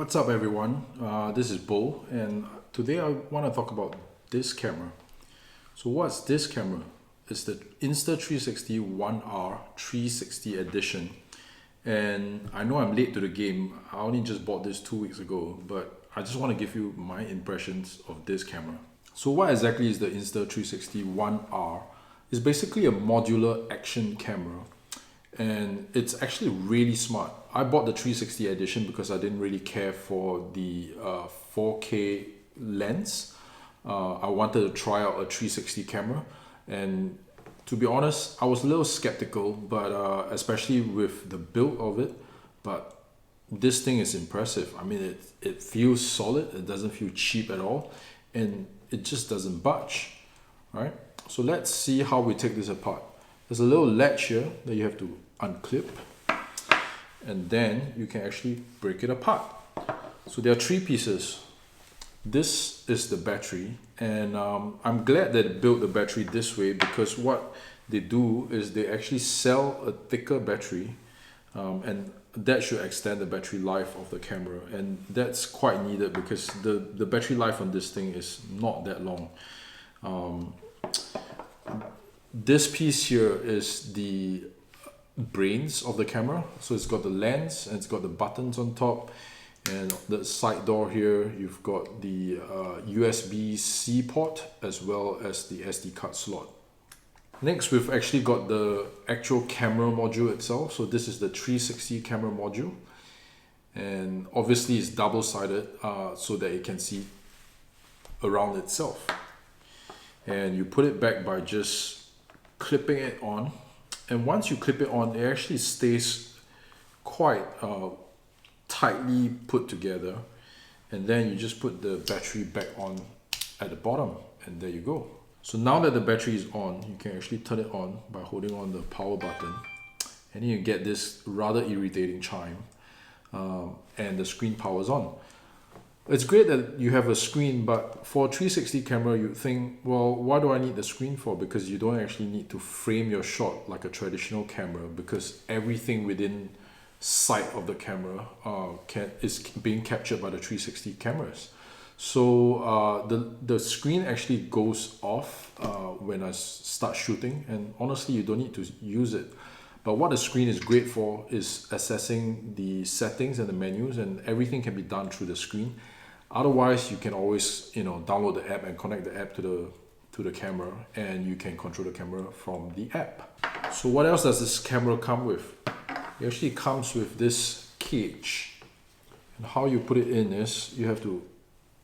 What's up everyone? This is Bo, and today I want to talk about this camera. So what's this camera? It's the Insta360 One R 360 edition, and I know I'm late to the game. I only just bought this 2 weeks ago, but I just want to give you my impressions of this camera. So what exactly is the Insta360 One R? It's basically a modular action camera, and it's actually really smart. I bought the 360 edition because I didn't really care for the 4K lens. I wanted to try out a 360 camera, and to be honest, I was a little skeptical, but especially with the build of it. But this thing is impressive. I mean, it feels solid. It doesn't feel cheap at all, and it just doesn't budge. Right? So let's see how we take this apart. There's a little latch here that you have to unclip, and then you can actually break it apart. So there are three pieces. This is the battery, and I'm glad that they built the battery this way, because what they do is they actually sell a thicker battery, and that should extend the battery life of the camera, and that's quite needed because the battery life on this thing is not that long. This piece here is the brains of the camera. So it's got the lens and it's got the buttons on top, and the side door here you've got the USB-C port as well as the SD card slot. Next, we've actually got the actual camera module itself. So this is the 360 camera module, and obviously it's double-sided so that it can see around itself. And you put it back by just clipping it on, and once you clip it on, it actually stays quite tightly put together, and then you just put the battery back on at the bottom, and there you go. So now that the battery is on, you can actually turn it on by holding on the power button, and you get this rather irritating chime, and the screen powers on. It's great that you have a screen, but for a 360 camera, you'd think, well, why do I need the screen for? Because you don't actually need to frame your shot like a traditional camera, because everything within sight of the camera is being captured by the 360 cameras. So the screen actually goes off when I start shooting, and honestly, you don't need to use it. But what the screen is great for is accessing the settings and the menus, and everything can be done through the screen. Otherwise, you can always download the app and connect the app to the camera, and you can control the camera from the app. So what else does this camera come with? It actually comes with this cage. And how you put it in is you have to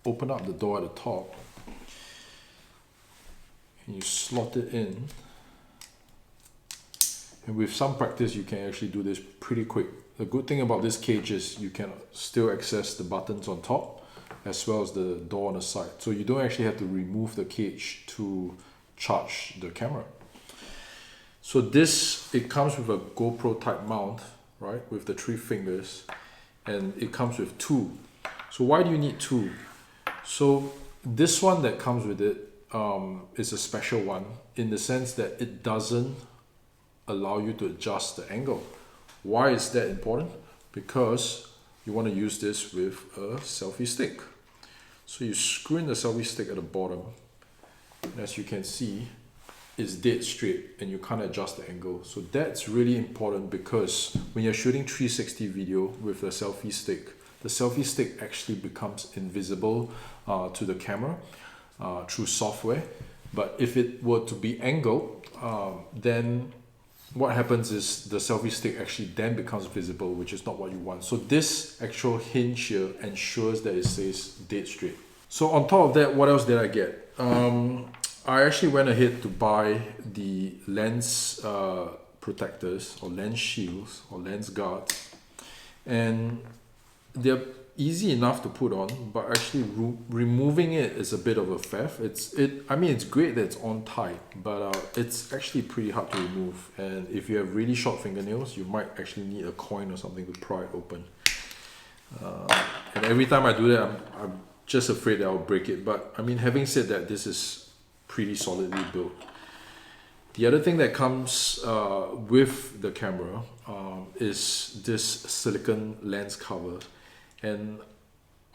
open up the door at the top, and you slot it in. And with some practice, you can actually do this pretty quick. The good thing about this cage is you can still access the buttons on top as well as the door on the side. So you don't actually have to remove the cage to charge the camera. So it comes with a GoPro type mount, right, with the 3 fingers, and it comes with 2. So why do you need 2? So this one that comes with it is a special one in the sense that it doesn't allow you to adjust the angle. Why is that important? Because you want to use this with a selfie stick. So you screw in the selfie stick at the bottom, and as you can see, it's dead straight and you can't adjust the angle. So that's really important, because when you're shooting 360 video with a selfie stick, the selfie stick actually becomes invisible to the camera through software. But if it were to be angled, then what happens is the selfie stick actually then becomes visible, which is not what you want. So this actual hinge here ensures that it stays dead straight. So on top of that, what else did I get? I actually went ahead to buy the lens protectors, or lens shields, or lens guards, and they're easy enough to put on, but actually removing it is a bit of a faff. I mean, it's great that it's on tight, but it's actually pretty hard to remove. And if you have really short fingernails, you might actually need a coin or something to pry it open. And every time I do that, I'm just afraid that I'll break it. But I mean, having said that, this is pretty solidly built. The other thing that comes with the camera is this silicone lens cover. And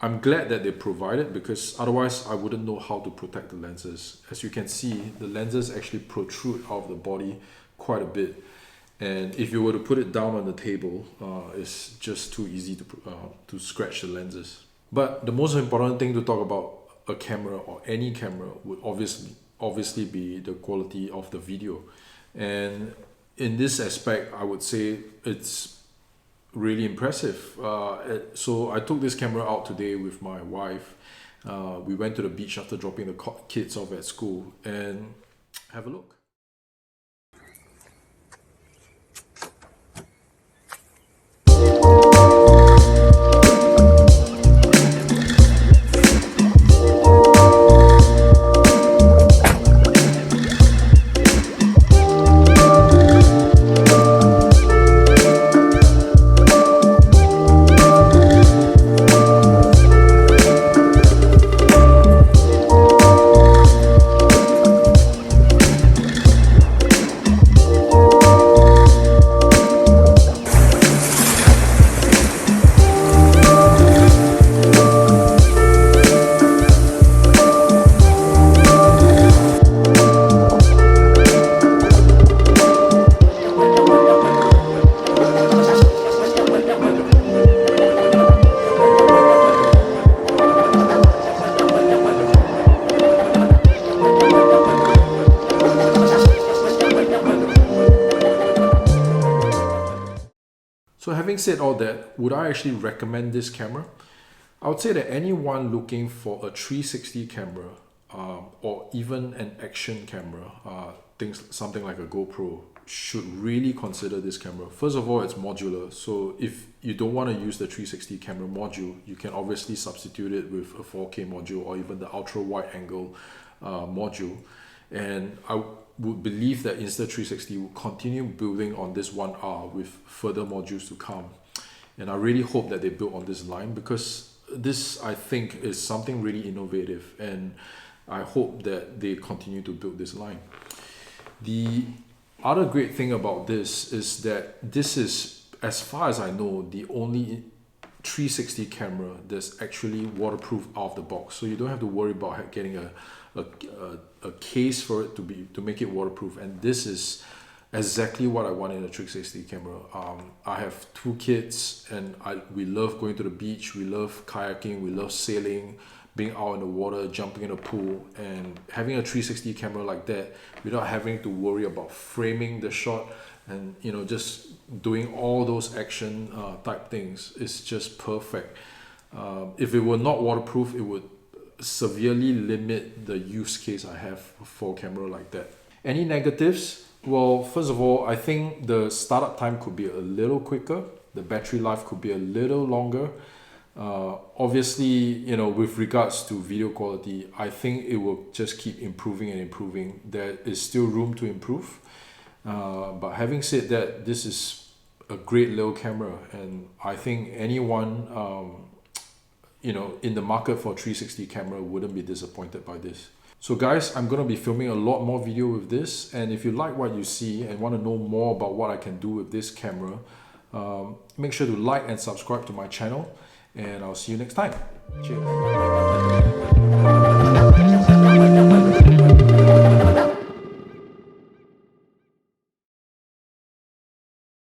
I'm glad that they provide it, because otherwise I wouldn't know how to protect the lenses. As you can see, the lenses actually protrude out of the body quite a bit. And if you were to put it down on the table, it's just too easy to scratch the lenses. But the most important thing to talk about a camera, or any camera, would obviously be the quality of the video. And in this aspect, I would say it's really impressive. So I took this camera out today with my wife. We went to the beach after dropping the kids off at school, and have a look. So having said all that, would I actually recommend this camera? I would say that anyone looking for a 360 camera, or even an action camera, something like a GoPro, should really consider this camera. First of all, it's modular. So if you don't want to use the 360 camera module, you can obviously substitute it with a 4K module, or even the ultra wide angle module. And I would believe that Insta360 will continue building on this 1R with further modules to come. And I really hope that they build on this line, because this, I think, is something really innovative, and I hope that they continue to build this line. The other great thing about this is that this is, as far as I know, the only 360 camera that's actually waterproof out of the box. So you don't have to worry about getting a case for it to make it waterproof. And this is exactly what I want in a 360 camera. I have 2 kids, and we love going to the beach, we love kayaking, we love sailing, being out in the water, jumping in a pool, and having a 360 camera like that without having to worry about framing the shot and just doing all those action type things is just perfect. If it were not waterproof, it would severely limit the use case I have for a camera like that. Any negatives? Well, first of all, I think the startup time could be a little quicker. The battery life could be a little longer. Obviously, with regards to video quality, I think it will just keep improving and improving. There is still room to improve. But having said that, this is a great little camera, and I think anyone in the market for a 360 camera wouldn't be disappointed by this. So guys, I'm going to be filming a lot more video with this, and if you like what you see and want to know more about what I can do with this camera, make sure to like and subscribe to my channel, and I'll see you next time. Cheers.